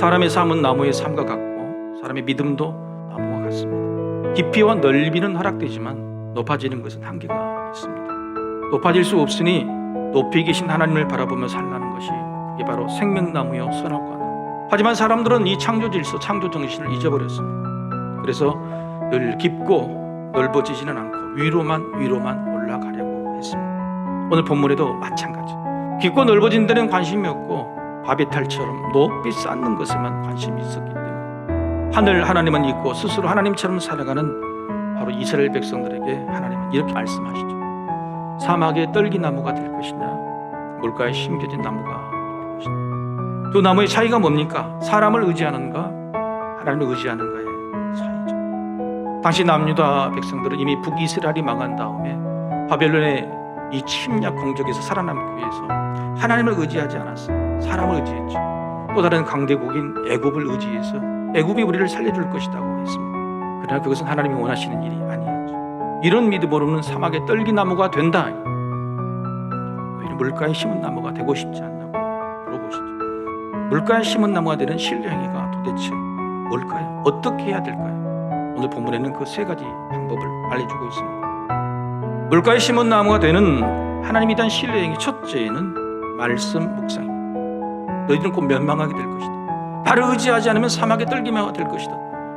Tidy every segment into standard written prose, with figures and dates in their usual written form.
사람의 삶은 나무의 삶과 같고 사람의 믿음도 나무와 같습니다. 깊이와 넓이는 허락되지만 높아지는 것은 한계가 있습니다. 높아질 수 없으니 높이 계신 하나님을 바라보며 살라는 것이 그게 바로 생명나무요 선악과나무. 하지만 사람들은 이 창조 질서, 창조 정신을 잊어버렸습니다. 그래서 늘 깊고 넓어지지는 않고 위로만 올라가려고 했습니다. 오늘 본문에도 마찬가지. 깊고 넓어진 데는 관심이 없고 바베탈처럼 높이 쌓는 것에만 관심이 있었기 때문에 하늘 하나님은 있고 스스로 하나님처럼 살아가는 바로 이스라엘 백성들에게 하나님은 이렇게 말씀하시죠. 사막의 떨기나무가 될 것이냐 물가에 심겨진 나무가 될 것이냐. 두 나무의 차이가 뭡니까? 사람을 의지하는가 하나님을 의지하는가의 차이죠. 당시 남유다 백성들은 이미 북이스라엘이 망한 다음에 바벨론의 이 침략 공격에서 살아남기 위해서 하나님을 의지하지 않았어요. 사람을 의지했죠. 또 다른 강대국인 애굽을 의지해서 애굽이 우리를 살려줄 것이라고 했습니다. 그러나 그것은 하나님이 원하시는 일이 아니었죠. 이런 믿음으로는 사막의 떨기나무가 된다. 너희는 물가에 심은 나무가 되고 싶지 않냐고 물어보시죠. 물가에 심은 나무가 되는 신뢰행위가 도대체 뭘까요? 어떻게 해야 될까요? 오늘 본문에는 그 세 가지 방법을 알려주고 있습니다. 물가에 심은 나무가 되는 하나님에 대한 신뢰행위 첫째는 말씀 묵상입니다. 너희들은 곧 멸망하게 될 것이다. 나를 의지하지 않으면 사막의 떨기나무가 될 것이다.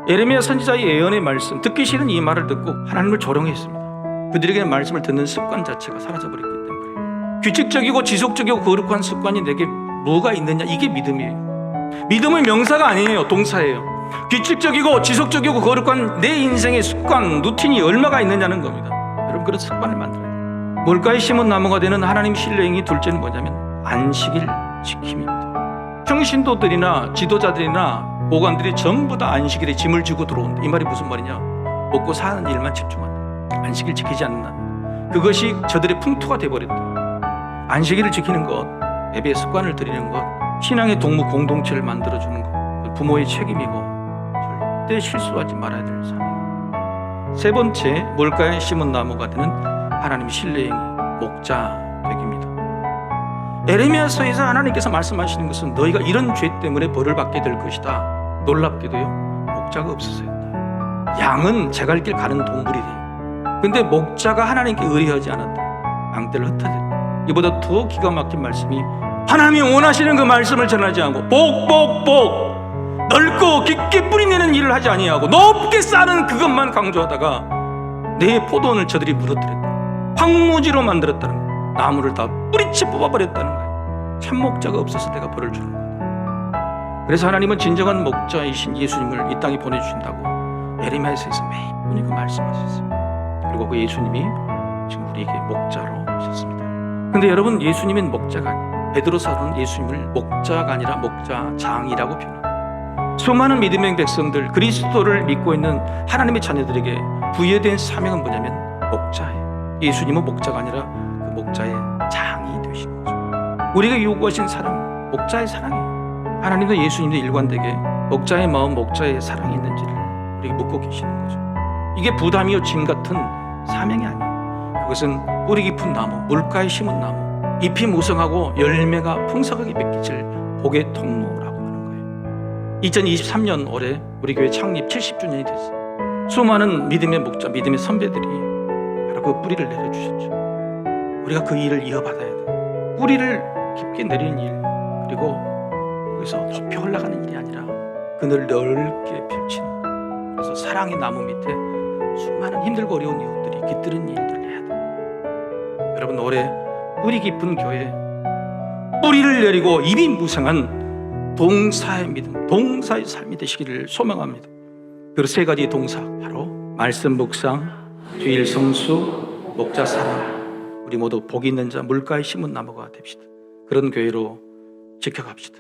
예레미야 선지자의 예언의 말씀, 듣기 싫은 이 말을 듣고 하나님을 조롱했습니다. 그들에게 말씀을 듣는 습관 자체가 사라져버렸기 때문에 규칙적이고 지속적이고 거룩한 습관이 내게 뭐가 있느냐, 이게 믿음이에요. 믿음은 명사가 아니에요, 동사예요. 규칙적이고 지속적이고 거룩한 내 인생의 습관, 루틴이 얼마가 있느냐는 겁니다. 여러분, 그런 습관을 만들어야 돼요. 물가에 심은 나무가 되는 하나님 신뢰행위 둘째는 뭐냐면 안식일 지킴입니다. 평신도들이나 지도자들이나 보관들이 전부 다 안식일에 짐을 지고 들어온다. 이 말이 무슨 말이냐? 먹고 사는 일만 집중한다. 안식일 지키지 않는다. 그것이 저들의 풍토가 되어버렸다. 안식일을 지키는 것, 예배 습관을 들이는 것, 신앙의 동무 공동체를 만들어주는 것, 부모의 책임이고 절대 실수하지 말아야 될 삶입니다. 세 번째, 물가에 심은 나무가 되는 하나님 신뢰행위 목자 되기입니다. 에레미야서에서 하나님께서 말씀하시는 것은 너희가 이런 죄 때문에 벌을 받게 될 것이다. 놀랍게도요, 목자가 없었어요. 양은 제갈길 가는 동물이 돼요. 근데 목자가 하나님께 의뢰하지 않았다. 양떼를 흩어졌다. 이보다 더 기가 막힌 말씀이 하나님이 원하시는 그 말씀을 전하지 않고 복 넓고 깊게 뿌리내는 일을 하지 아니하고 높게 쌓는 그것만 강조하다가 내 포도원을 저들이 무너뜨렸다. 황무지로 만들었다는 거예요. 나무를 다 뿌리채 뽑아버렸다는 거예요. 참 목자가 없어서 내가 벌을 주는 거예요. 그래서 하나님은 진정한 목자이신 예수님을 이 땅에 보내주신다고 에레미야서에서 매일 그 말씀하셨어요. 그리고 그 예수님이 지금 우리에게 목자로 오셨습니다. 근데 여러분, 예수님은 목자가 아니에요. 베드로 사도는 예수님을 목자가 아니라 목자장이라고 표현합니다. 수많은 믿음의 백성들, 그리스도를 믿고 있는 하나님의 자녀들에게 부여된 사명은 뭐냐면 목자예요. 예수님은 목자가 아니라 그 목자의 장이 되신 거죠. 우리가 요구하신 사랑, 목자의 사랑이에요. 하나님도 예수님도 일관되게 목자의 마음, 목자의 사랑이 있는지를 우리에게 묻고 계시는 거죠. 이게 부담이요 짐 같은 사명이 아니에요. 그것은 뿌리 깊은 나무, 물가에 심은 나무, 잎이 무성하고 열매가 풍성하게 맺기질 복의 통로라고 하는 거예요. 2023년 올해 우리 교회 창립 70주년이 됐어요. 수많은 믿음의 목자, 믿음의 선배들이 바로 그 뿌리를 내려주셨죠. 우리가 그 일을 이어받아야 돼요. 뿌리를 깊게 내리는 일, 그리고 거기서 높이 올라가는 일이 아니라 그늘 넓게 펼치는, 그래서 사랑의 나무 밑에 수많은 힘들고 어려운 이웃들이 깃드는 일들을 해야 돼요. 여러분, 올해 뿌리 깊은 교회, 뿌리를 내리고 입이 무성한 동사의 믿음, 동사의 삶이 되시기를 소망합니다. 그 세 가지 동사, 바로 말씀 묵상, 주일 성수, 목자 사랑. 우리 모두 복 있는 자, 물가에 심은 나무가 됩시다. 그런 교회로 지켜갑시다.